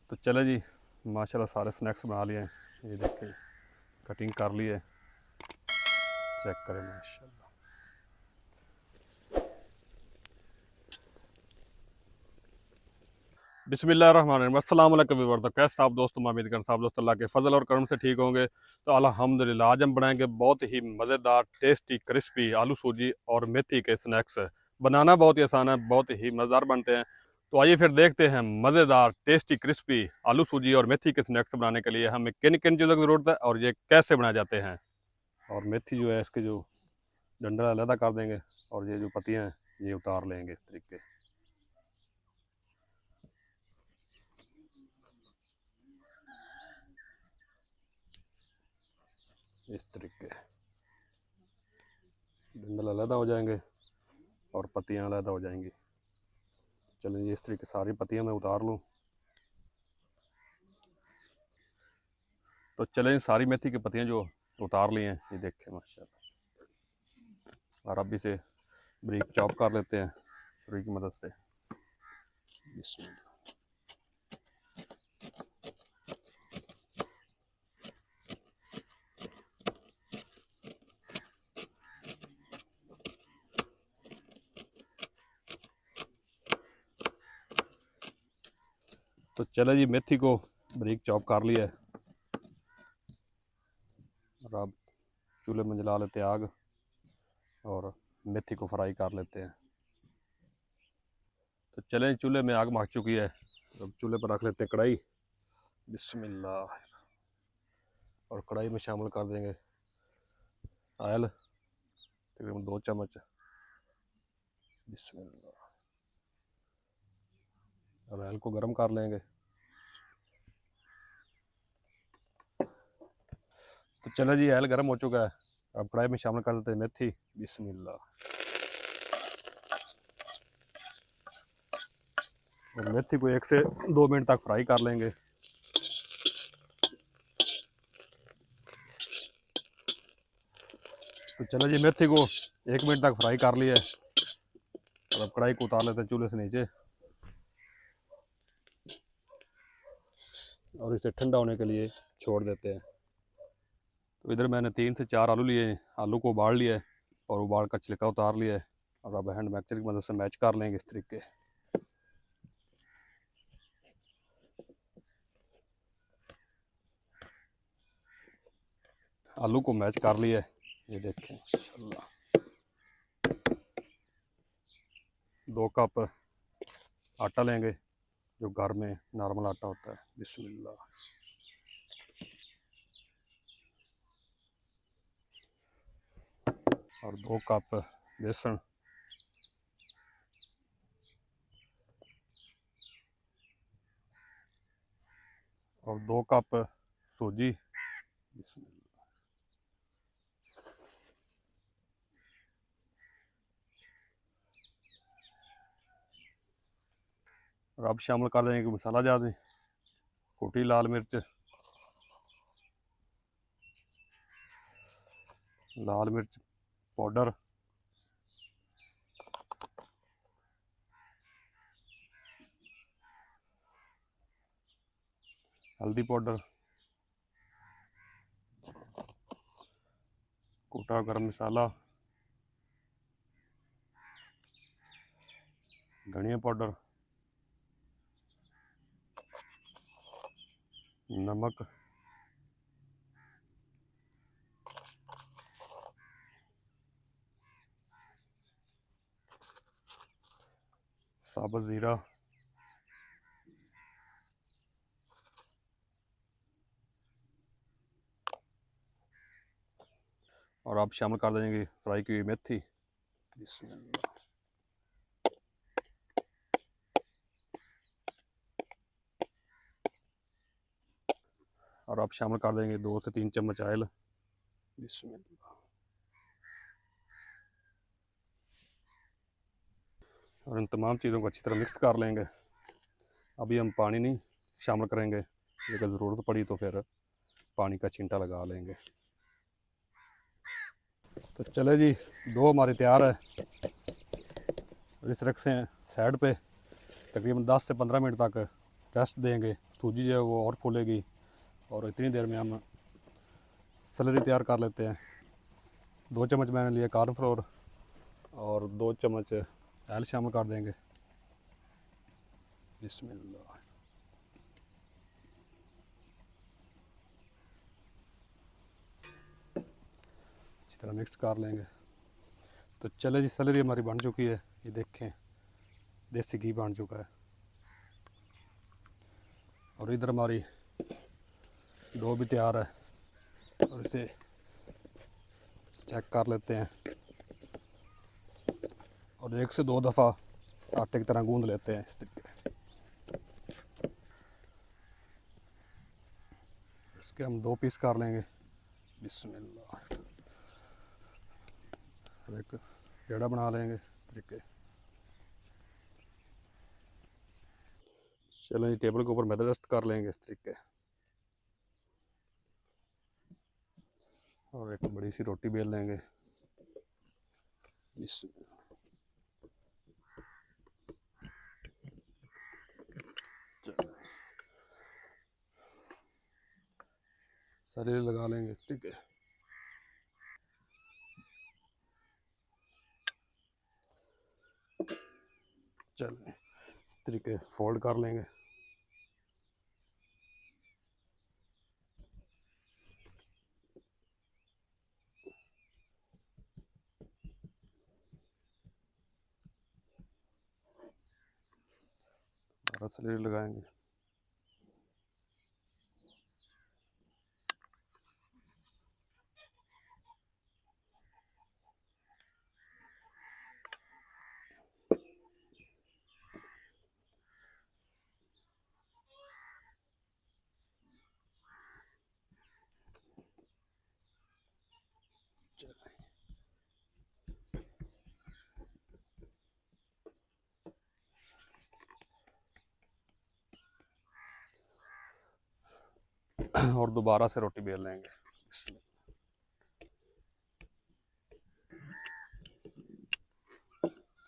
तो चले जी, माशाल्लाह सारे स्नैक्स बना लिए हैं। ये देखें, कटिंग कर ली है, चेक करें माशाल्लाह। बिस्मिल्लाहिर्रहमानिर्रहीम। अस्सलाम वालेकुम व्यूअर्स। तो कैसे आप दोस्तों, उम्मीद करता आप दोस्त अल्लाह के फजल और करम से ठीक होंगे। तो अल्हम्दुलिल्लाह आज हम बनाएंगे बहुत ही मज़ेदार, टेस्टी, क्रिस्पी आलू सूजी और मेथी के स्नैक्स। बनाना बहुत ही आसान है, बहुत ही मज़ेदार बनते हैं। तो आइए फिर देखते हैं मज़ेदार, टेस्टी, क्रिस्पी आलू सूजी और मेथी के स्नैक्स बनाने के लिए हमें किन किन चीज़ों की ज़रूरत है और ये कैसे बनाए जाते हैं। और मेथी जो है, इसके जो डंडा अलहदा कर देंगे और ये जो पत्तियाँ हैं ये उतार लेंगे इस तरीके। इस तरीके डंडल अलहदा हो जाएंगे और पत्तियाँ अलहदा हो जाएंगी। चलें जी, इस तरीके सारी पत्तियाँ मैं उतार लूँ। तो चलें, सारी मेथी की पत्तियाँ जो उतार ली हैं ये देखें माशाल्लाह। और अब इसे ब्रीक चॉप कर लेते हैं छुरी की मदद से। तो चले जी, मेथी को ब्रीक चॉप कर लिया है और अब चूल्हे में जला लेते हैं आग और मेथी को फ्राई कर लेते हैं। तो चलें, चूल्हे में आग मच चुकी है, अब चूल्हे पर रख लेते हैं कढ़ाई। बिस्मिल्लाह। और कढ़ाई में शामिल कर देंगे ऑयल, तकरीबन 2 चम्मच। बिस्मिल्लाह। और ऑयल को गर्म कर लेंगे। तो चलो जी, ऑयल गर्म हो चुका है, अब कढ़ाई में शामिल कर देते हैं मेथी। बिस्मिल्लाह। और मेथी को 1 से 2 मिनट तक फ्राई कर लेंगे। तो चलो जी, मेथी को 1 मिनट तक फ्राई कर लिया है और अब कढ़ाई को उतार लेते हैं चूल्हे से नीचे और इसे ठंडा होने के लिए छोड़ देते हैं। तो इधर मैंने 3 से 4 आलू लिए हैं, आलू को उबाल लिया है और उबाल का छिलका उतार लिया है और अब हैंड मिक्सर की मदद से मैच कर लेंगे इस तरीके। आलू को मैच कर लिया है, ये देखें माशाल्लाह। 2 कप आटा लेंगे, जो घर में नॉर्मल आटा होता है। बिस्मिल्लाह। और 2 कप बेसन और 2 कप सूजी। और अब शामिल कर देंगे मसाला जार में कुटी लाल मिर्च, लाल मिर्च पाउडर, हल्दी पाउडर, कुटा गरम मसाला, धनिया पाउडर, नमक, साबुत ज़ीरा और अब शामिल कर देंगे फ्राई की हुई मेथी। बिस्मिल्लाह। और अब शामिल कर देंगे 2 से 3 चम्मच ऑयल। बिस्मिल्लाह। और इन तमाम चीज़ों को अच्छी तरह मिक्स कर लेंगे। अभी हम पानी नहीं शामिल करेंगे, लेकिन ज़रूरत पड़ी तो फिर पानी का छींटा लगा लेंगे। तो चले जी, डो हमारी तैयार है और इस रख से साइड पे तकरीबन 10 से 15 मिनट तक रेस्ट देंगे, सूजी जो है वो और फूलेगी। और इतनी देर में हम सैलरी तैयार कर लेते हैं। 2 चम्मच मैंने लिया कॉर्नफ्लोर और 2 चम्मच ऑयल शामिल कर देंगे। बिस्मिल्लाह। अच्छी तरह मिक्स कर लेंगे। तो चले जी, सैलरी हमारी बन चुकी है, ये देखें देसी घी बन चुका है। और इधर हमारी डो भी तैयार है और इसे चेक कर लेते हैं और 1 से 2 दफ़ा आटे की तरह गूंद लेते हैं इस तरीके। इसके हम 2 पीस कर लेंगे। बिस्मिल्लाह। एक पेड़ा बना लेंगे इस तरीके। चलें, टेबल के ऊपर मैदा डस्ट कर लेंगे इस तरीके। और एक बड़ी सी रोटी बेल लेंगे। सारे लगा लेंगे इस तरीके। चलें, इस तरीके फोल्ड कर लेंगे। सैलरी लगाएंगे। और दोबारा से रोटी बेल लेंगे।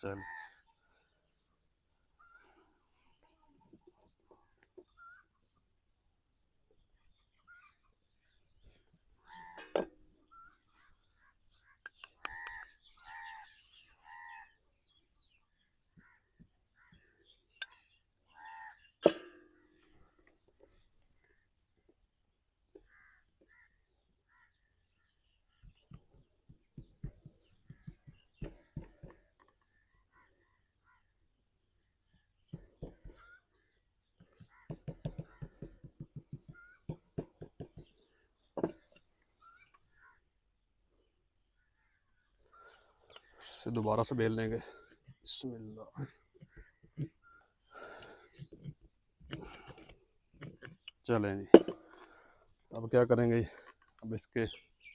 चल, से दोबारा से बेल लेंगे। बिस्मिल्लाह। चलें जी, अब क्या करेंगे, अब इसके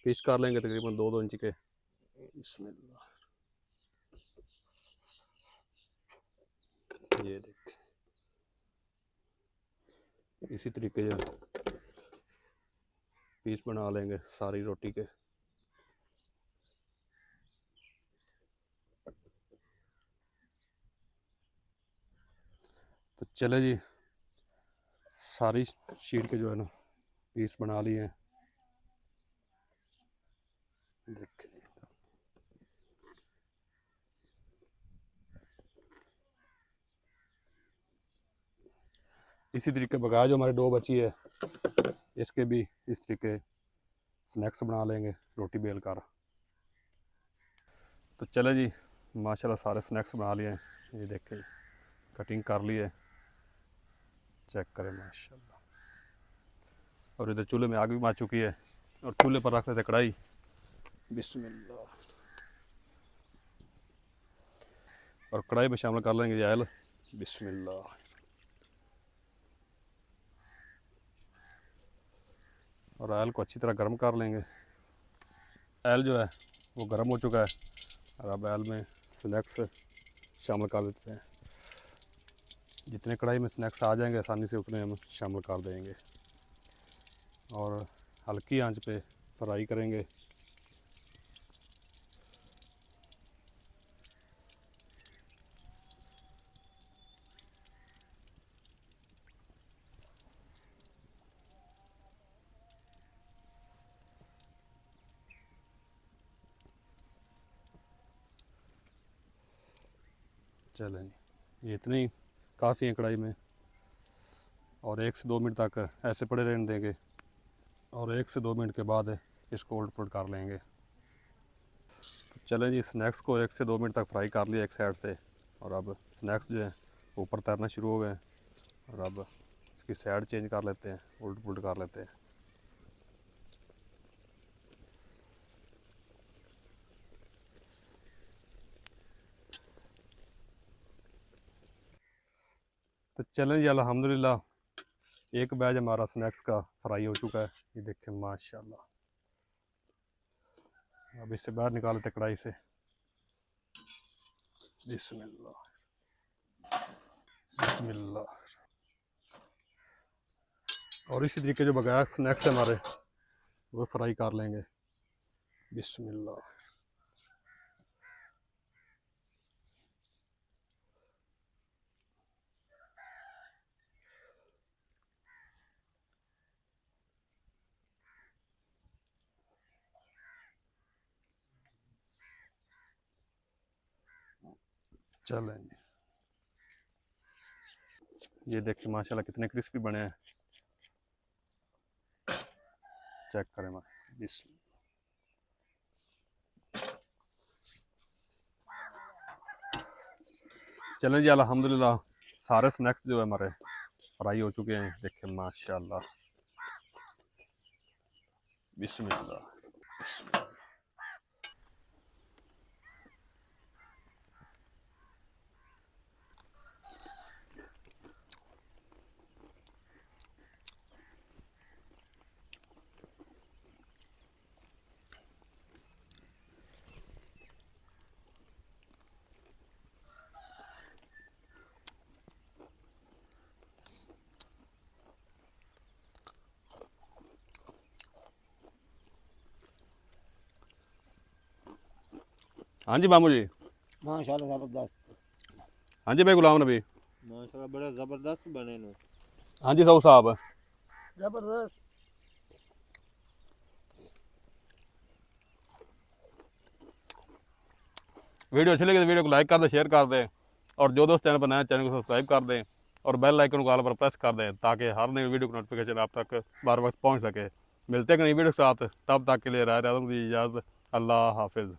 पीस कर लेंगे तकरीबन 2-2 इंच के। बिस्मिल्लाह। ये देख, इसी तरीके से पीस बना लेंगे सारी रोटी के। तो चले जी, सारी शीट के जो है ना पीस बना लिए हैं। देखें, इसी तरीके बकाया जो हमारी डो बची है इसके भी इस तरीके स्नैक्स बना लेंगे रोटी बेल कर। तो चले जी, माशाल्लाह सारे स्नैक्स बना लिए हैं। ये देखें, कटिंग कर ली है, चेक करें माशाल्लाह। और इधर चूल्हे में आग भी मच चुकी है और चूल्हे पर रख लेते कढ़ाई। बिस्मिल्लाह। और कढ़ाई में शामिल कर लेंगे ऑयल। बिस्मिल्लाह। और ऑयल को अच्छी तरह गर्म कर लेंगे। ऑयल जो है वो गर्म हो चुका है और अब ऑयल में स्नैक्स शामिल कर देते हैं। जितने कढ़ाई में स्नैक्स आ जाएंगे आसानी से उतने हम शामिल कर देंगे और हल्की आंच पे फ्राई करेंगे। चलें जी, ये इतने ही काफ़ी है कढ़ाई में। और 1 से 2 मिनट तक ऐसे पड़े रहने देंगे और 1 से 2 मिनट के बाद इसको उलट पुलट कर लेंगे। तो चलें जी, स्नैक्स को 1 से 2 मिनट तक फ्राई कर लिया एक साइड से, और अब स्नैक्स जो हैं ऊपर तैरना शुरू हो गए। और अब इसकी साइड चेंज कर लेते हैं, उलट पुलट कर लेते हैं। तो चलें जी, अल्हम्दुलिल्लाह एक बैच हमारा स्नैक्स का फ्राई हो चुका है। ये देखें माशाल्लाह। अब इससे बाहर निकाल लेते कढ़ाई से। बिस्मिल्लाह बिस्मिल्लाह। और इसी तरीके जो बगैर स्नैक्स हमारे वो फ्राई कर लेंगे। बिस्मिल्लाह। चलें जी, ये देखिए माशाल्लाह कितने क्रिस्पी बने हैं। चेक करें चलें जी, अल्हम्दुलिल्लाह सारे स्नैक्स जो है हमारे फ्राई हो चुके हैं। देखिए माशाल्लाह। बिस्मिल्लाह बिस्मिल्लाह। हाँ जी मामू जी। माशाल्लाह ज़बरदस्त। हाँ जी भाई गुलाम नबी। माशाल्लाह बड़ा ज़बरदस्त बने नु। हाँ जी साहू साहब। ज़बरदस्त। वीडियो अच्छी लगी तो वीडियो को लाइक कर दें, शेयर कर दें, और जो दोस्त चैनल पर नया चैनल को सब्सक्राइब कर दें और बेल आइकन को ऑल पर प्रेस कर दें ताकि हर नई वीडियो की नोटिफिकेशन आप तक बार वक्त पहुंच सके। मिलते हैं नई वीडियो के साथ, तब तक के लिए राय की इजाज़त। अल्लाह हाफिज़।